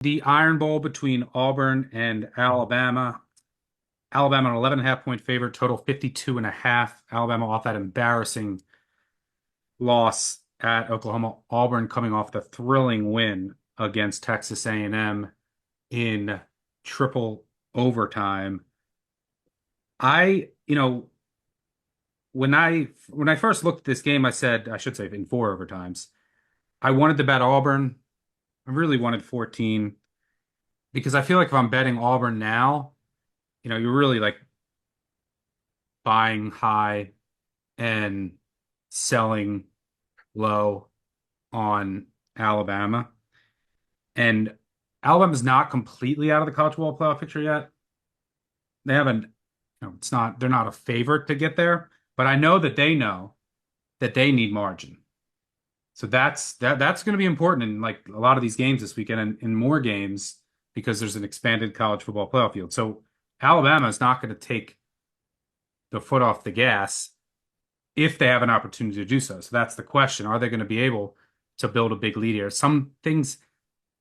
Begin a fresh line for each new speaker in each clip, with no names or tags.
The Iron Bowl between Auburn and Alabama. Alabama, an 11.5 point favorite, total 52.5. Alabama off that embarrassing loss at Oklahoma. Auburn coming off the thrilling win against Texas A&M in triple overtime. When I first looked at this game, I said, I should say in four overtimes, I wanted to bet Auburn. I really wanted 14 because I feel like if I'm betting Auburn now, you're really like buying high and selling low on Alabama. And Alabama's not completely out of the college football playoff picture yet. They haven't, they're not a favorite to get there, but I know that they need margin. So that's going to be important in like a lot of these games this weekend and in more games because there's an expanded college football playoff field. So Alabama is not going to take the foot off the gas if they have an opportunity to do so. So that's the question. Are they going to be able to build a big lead here? Some things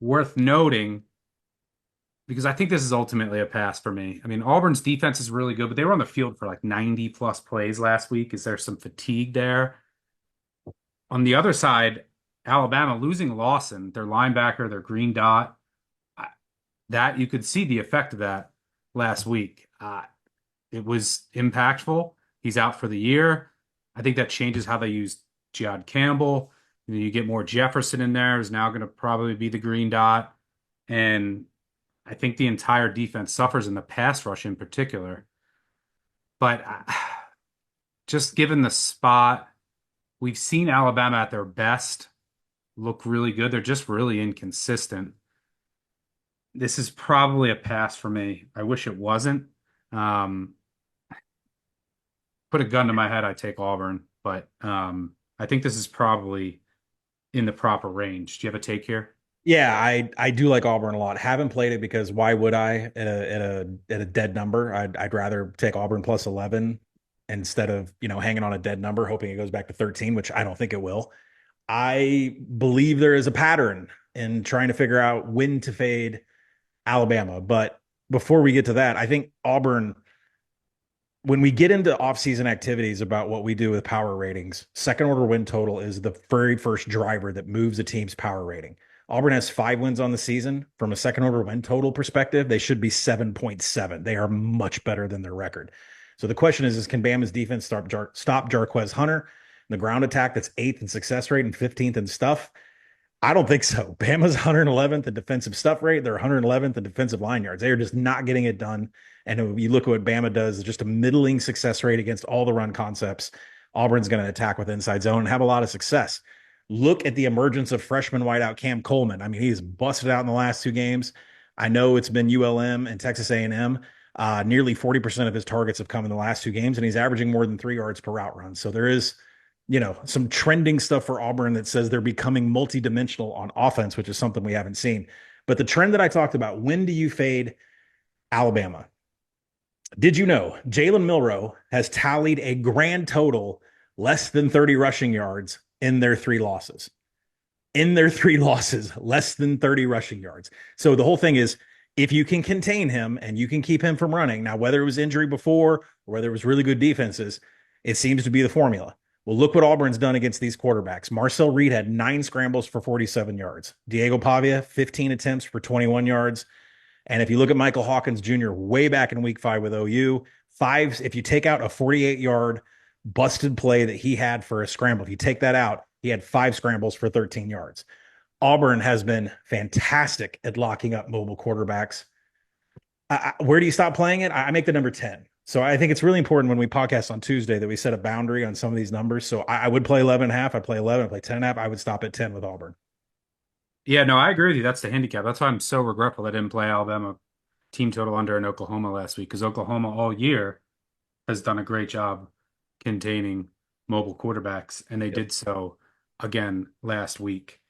worth noting because I think this is ultimately a pass for me. I mean, Auburn's defense is really good, but they were on the field for like 90 plus plays last week. Is there some fatigue there? On the other side, Alabama losing Lawson, their linebacker, their green dot, that you could see the effect of that last week. It was impactful. He's out for the year. I think that changes how they use Jihad Campbell. You get more Jefferson in there, who's now going to probably be the green dot. And I think the entire defense suffers in the pass rush in particular. But just given the spot, we've seen Alabama at their best look really good. They're just really inconsistent. This is probably a pass for me. I wish it wasn't. Um, put a gun to my head, I take Auburn, but I think this is probably in the proper range. Do you have a take here?
Yeah, I do like Auburn a lot. Haven't played it because why would I at a dead number? I'd rather take Auburn plus 11 instead of, hanging on a dead number hoping it goes back to 13, which I don't think it will. I believe there is a pattern in trying to figure out when to fade Alabama, but before we get to that, I think Auburn when we get into off-season activities about what we do with power ratings, second order win total is the very first driver that moves a team's power rating. Auburn has 5 wins on the season. From a second order win total perspective, they should be 7.7. They are much better than their record. So the question is can Bama's defense stop Jarquez Hunter? The ground attack that's eighth in success rate and 15th in stuff. I don't think so. Bama's 111th in defensive stuff rate. They're 111th in defensive line yards. They are just not getting it done. And if you look at what Bama does, just a middling success rate against all the run concepts. Auburn's going to attack with inside zone and have a lot of success. Look at the emergence of freshman wideout Cam Coleman. I mean, he's busted out in the last two games. I know it's been ULM and Texas A&M. Nearly 40% of his targets have come in the last two games, and he's averaging more than 3 yards per route run. So there is some trending stuff for Auburn that says they're becoming multidimensional on offense, which is something we haven't seen. But the trend that I talked about, when do you fade Alabama? Did you know Jalen Milroe has tallied a grand total less than 30 rushing yards in their three losses? In their three losses, less than 30 rushing yards. So the whole thing is if you can contain him and you can keep him from running, now, whether it was injury before or whether it was really good defenses, it seems to be the formula. Well, look what Auburn's done against these quarterbacks. Marcel Reed had 9 scrambles for 47 yards. Diego Pavia, 15 attempts for 21 yards. And if you look at Michael Hawkins Jr. way back in week 5 with OU, if you take out a 48-yard busted play that he had for a scramble, if you take that out, he had 5 scrambles for 13 yards. Auburn has been fantastic at locking up mobile quarterbacks. Where do you stop playing it? I make the number 10. So I think it's really important when we podcast on Tuesday that we set a boundary on some of these numbers. So I would play 11 and a half. I'd play 11. I'd play 10 and a half. I would stop at 10 with Auburn.
Yeah, no, I agree with you. That's the handicap. That's why I'm so regretful I didn't play Alabama team total under in Oklahoma last week because Oklahoma all year has done a great job containing mobile quarterbacks, and they
Yep.
did so again last week.